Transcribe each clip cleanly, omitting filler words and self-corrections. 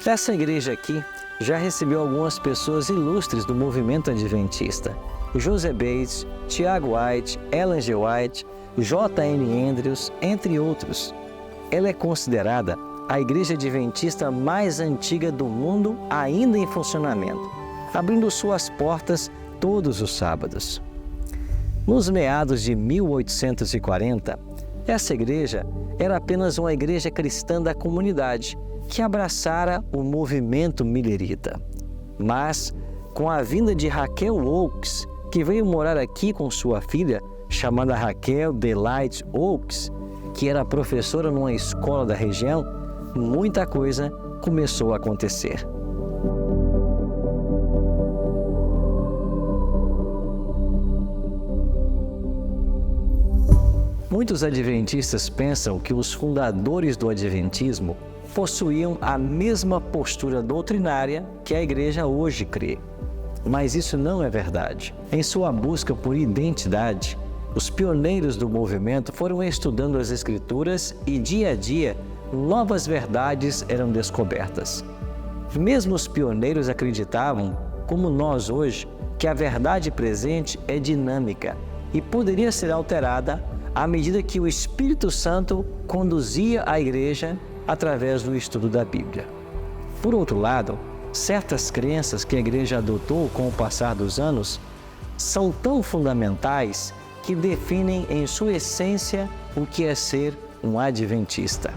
Essa igreja aqui já recebeu algumas pessoas ilustres do movimento adventista. José Bates, Tiago White, Ellen G. White, J.N. Andrews, entre outros. Ela é considerada a igreja adventista mais antiga do mundo ainda em funcionamento, abrindo suas portas todos os sábados. Nos meados de 1840, essa igreja era apenas uma igreja cristã da comunidade que abraçara o movimento millerita. Mas, com a vinda de Raquel Oakes, que veio morar aqui com sua filha, chamada Raquel Delight Oakes, que era professora numa escola da região, muita coisa começou a acontecer. Muitos adventistas pensam que os fundadores do adventismo possuíam a mesma postura doutrinária que a igreja hoje crê. Mas isso não é verdade. Em sua busca por identidade, os pioneiros do movimento foram estudando as Escrituras e, dia a dia, novas verdades eram descobertas. Mesmo os pioneiros acreditavam, como nós hoje, que a verdade presente é dinâmica e poderia ser alterada à medida que o Espírito Santo conduzia a igreja através do estudo da Bíblia. Por outro lado, certas crenças que a igreja adotou com o passar dos anos são tão fundamentais que definem em sua essência o que é ser um adventista.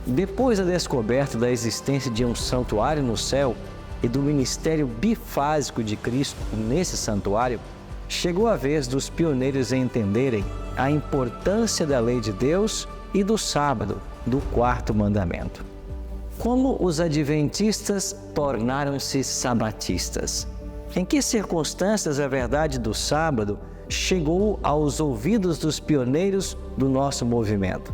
Depois da descoberta da existência de um santuário no céu e do ministério bifásico de Cristo nesse santuário, chegou a vez dos pioneiros entenderem a importância da lei de Deus e do sábado, do quarto mandamento. Como os adventistas tornaram-se sabatistas? Em que circunstâncias a verdade do sábado chegou aos ouvidos dos pioneiros do nosso movimento?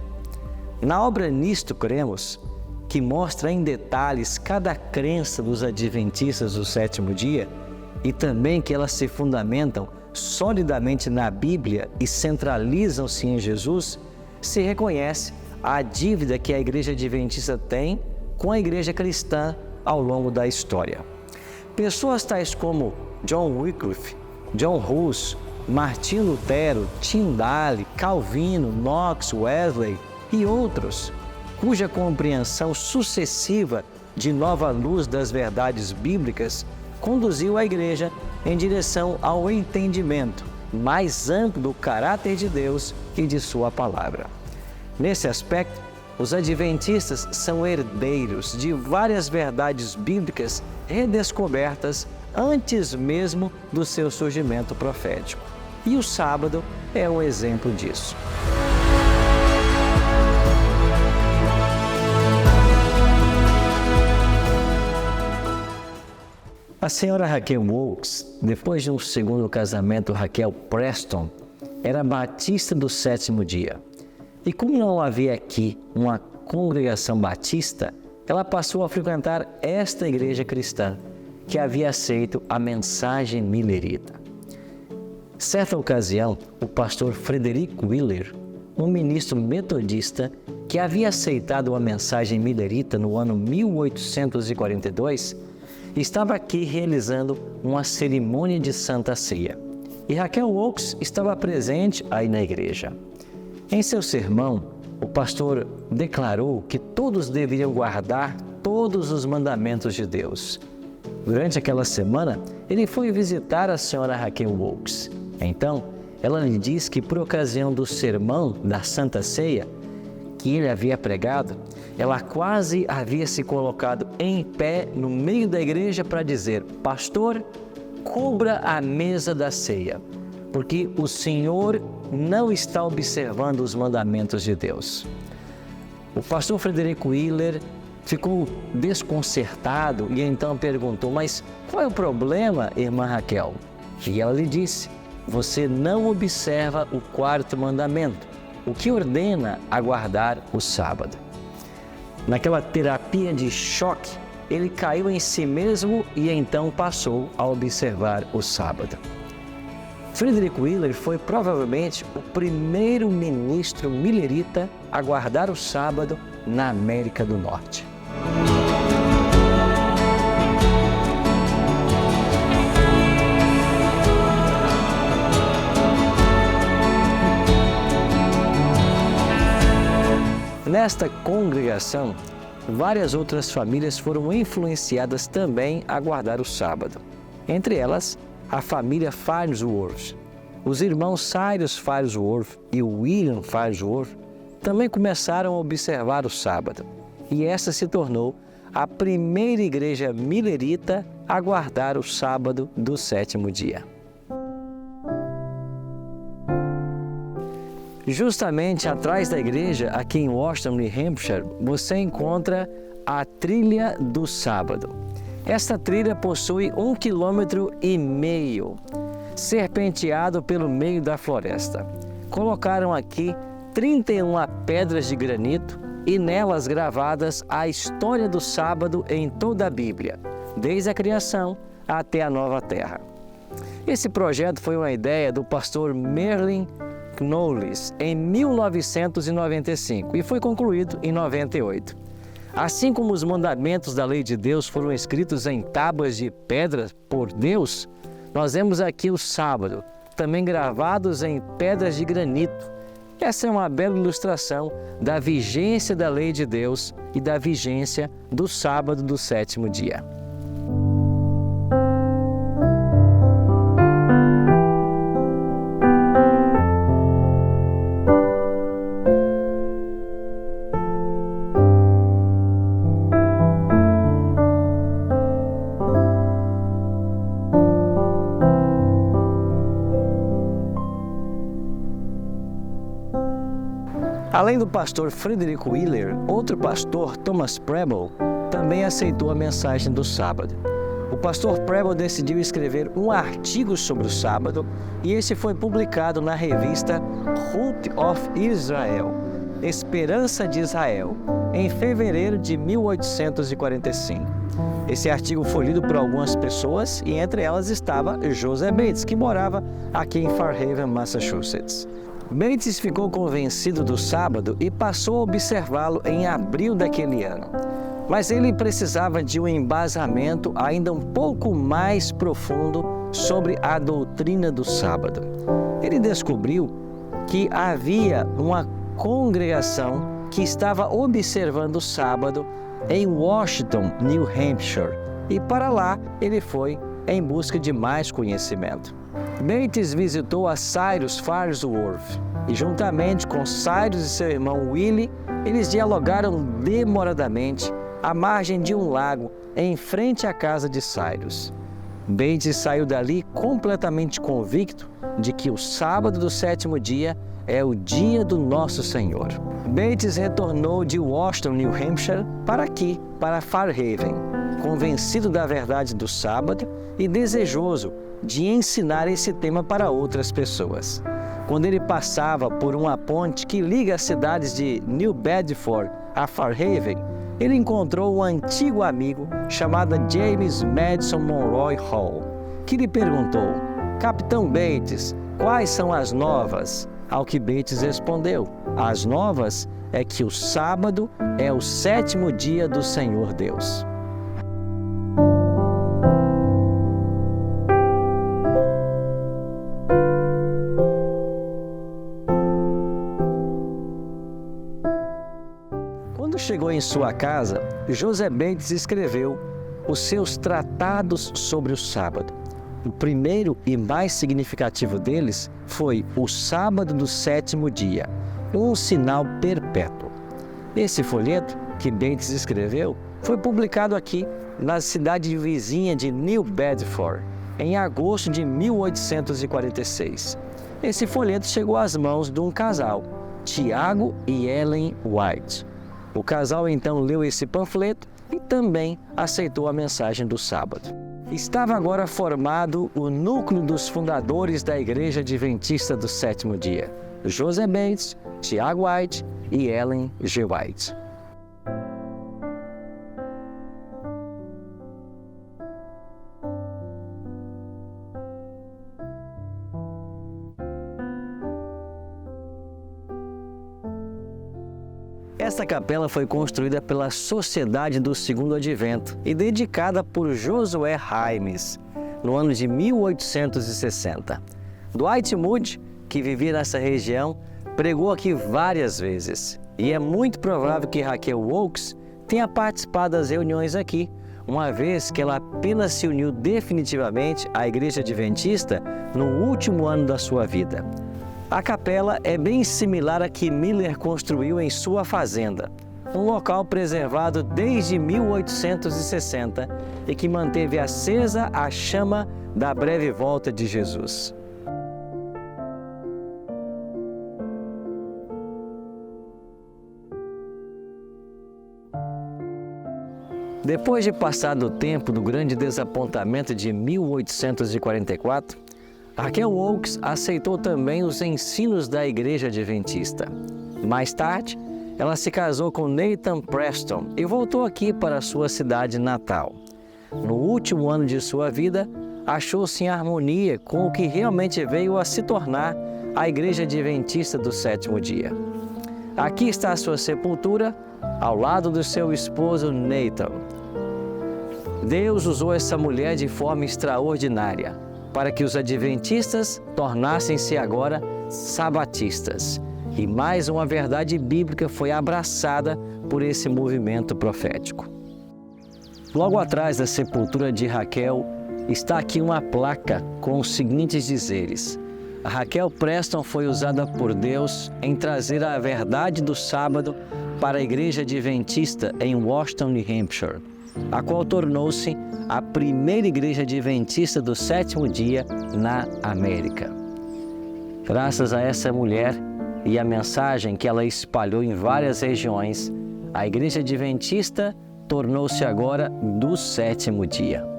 Na obra Nisto Cremos, que mostra em detalhes cada crença dos adventistas do sétimo dia e também que elas se fundamentam solidamente na Bíblia e centralizam-se em Jesus, se reconhece a dívida que a igreja adventista tem com a igreja cristã ao longo da história. Pessoas tais como John Wycliffe, John Hus, Martim Lutero, Tyndale, Calvino, Knox, Wesley e outros, cuja compreensão sucessiva de nova luz das verdades bíblicas conduziu a igreja em direção ao entendimento mais amplo do caráter de Deus e de sua palavra. Nesse aspecto, os adventistas são herdeiros de várias verdades bíblicas redescobertas antes mesmo do seu surgimento profético. E o sábado é um exemplo disso. A senhora Raquel Oakes, depois de um segundo casamento, Raquel Preston, era batista do sétimo dia. E como não havia aqui uma congregação batista, ela passou a frequentar esta igreja cristã, que havia aceito a mensagem millerita. Certa ocasião, o pastor Frederick Wheeler, um ministro metodista que havia aceitado a mensagem millerita no ano 1842, estava aqui realizando uma cerimônia de Santa Ceia. E Raquel Oakes estava presente aí na igreja. Em seu sermão, o pastor declarou que todos deveriam guardar todos os mandamentos de Deus. Durante aquela semana, ele foi visitar a senhora Raquel Oakes. Então, ela lhe disse que por ocasião do sermão da Santa Ceia que ele havia pregado, ela quase havia se colocado em pé no meio da igreja para dizer: pastor, cubra a mesa da ceia, porque o Senhor não está observando os mandamentos de Deus. O pastor Frederick Wheeler ficou desconcertado e então perguntou: mas qual é o problema, irmã Raquel? E ela lhe disse: você não observa o quarto mandamento, o que ordena a guardar o sábado. Naquela terapia de choque, ele caiu em si mesmo e então passou a observar o sábado. Frederick Wheeler foi provavelmente o primeiro ministro millerita a guardar o sábado na América do Norte. Nesta congregação, várias outras famílias foram influenciadas também a guardar o sábado. Entre elas, a família Farnsworth. Os irmãos Cyrus Farnsworth e William Farnsworth também começaram a observar o sábado, e essa se tornou a primeira igreja millerita a guardar o sábado do 7º dia. Justamente atrás da igreja, aqui em Washington, New Hampshire, você encontra a Trilha do Sábado. Esta trilha possui 1,5 km, serpenteado pelo meio da floresta. Colocaram aqui 31 pedras de granito e nelas gravadas a história do sábado em toda a Bíblia, desde a criação até a nova terra. Esse projeto foi uma ideia do pastor Merlin Knowles em 1995 e foi concluído em 98. Assim como os mandamentos da lei de Deus foram escritos em tábuas de pedra por Deus, nós vemos aqui o sábado, também gravados em pedras de granito. Essa é uma bela ilustração da vigência da lei de Deus e da vigência do sábado do 7º dia. Além do pastor Frederick Wheeler, outro pastor, Thomas Preble, também aceitou a mensagem do sábado. O pastor Preble decidiu escrever um artigo sobre o sábado e esse foi publicado na revista Hope of Israel, Esperança de Israel, em fevereiro de 1845. Esse artigo foi lido por algumas pessoas e entre elas estava Joseph Bates, que morava aqui em Fairhaven, Massachusetts. Bates ficou convencido do sábado e passou a observá-lo em abril daquele ano. Mas ele precisava de um embasamento ainda um pouco mais profundo sobre a doutrina do sábado. Ele descobriu que havia uma congregação que estava observando o sábado em Washington, New Hampshire, e para lá ele foi em busca de mais conhecimento. Bates visitou a Cyrus Farnsworth e, juntamente com Cyrus e seu irmão Willie, eles dialogaram demoradamente à margem de um lago em frente à casa de Cyrus. Bates saiu dali completamente convicto de que o sábado do 7º dia é o dia do nosso Senhor. Bates retornou de Washington, New Hampshire, para aqui, para Fairhaven, convencido da verdade do sábado e desejoso de ensinar esse tema para outras pessoas. Quando ele passava por uma ponte que liga as cidades de New Bedford a Fairhaven, ele encontrou um antigo amigo chamado James Madison Monroe Hall, que lhe perguntou: "Capitão Bates, quais são as novas?" Ao que Bates respondeu: "As novas é que o sábado é o 7º dia do Senhor Deus." Quando chegou em sua casa, Joseph Bates escreveu os seus tratados sobre o sábado. O primeiro e mais significativo deles foi o sábado do 7º dia, um sinal perpétuo. Esse folheto que Bates escreveu foi publicado aqui na cidade vizinha de New Bedford, em agosto de 1846. Esse folheto chegou às mãos de um casal, Tiago e Ellen White. O casal então leu esse panfleto e também aceitou a mensagem do sábado. Estava agora formado o núcleo dos fundadores da Igreja Adventista do 7º dia: Joseph Bates, Tiago White e Ellen G. White. Esta capela foi construída pela Sociedade do Segundo Advento e dedicada por Josué Raimes, no ano de 1860. Dwight Moody, que vivia nessa região, pregou aqui várias vezes. E é muito provável que Raquel Oakes tenha participado das reuniões aqui, uma vez que ela apenas se uniu definitivamente à Igreja Adventista no último ano da sua vida. A capela é bem similar à que Miller construiu em sua fazenda, um local preservado desde 1860 e que manteve acesa a chama da breve volta de Jesus. Depois de passar do tempo do grande desapontamento de 1844, Raquel Oakes aceitou também os ensinos da Igreja Adventista. Mais tarde, ela se casou com Nathan Preston e voltou aqui para sua cidade natal. No último ano de sua vida, achou-se em harmonia com o que realmente veio a se tornar a Igreja Adventista do Sétimo Dia. Aqui está a sua sepultura, ao lado do seu esposo Nathan. Deus usou essa mulher de forma extraordinária para que os adventistas tornassem-se agora sabatistas. E mais uma verdade bíblica foi abraçada por esse movimento profético. Logo atrás da sepultura de Raquel, está aqui uma placa com os seguintes dizeres: Raquel Preston foi usada por Deus em trazer a verdade do sábado para a Igreja Adventista em Washington, New Hampshire, a qual tornou-se a primeira Igreja Adventista do sétimo dia na América. Graças a essa mulher e a mensagem que ela espalhou em várias regiões, a Igreja Adventista tornou-se agora do sétimo dia.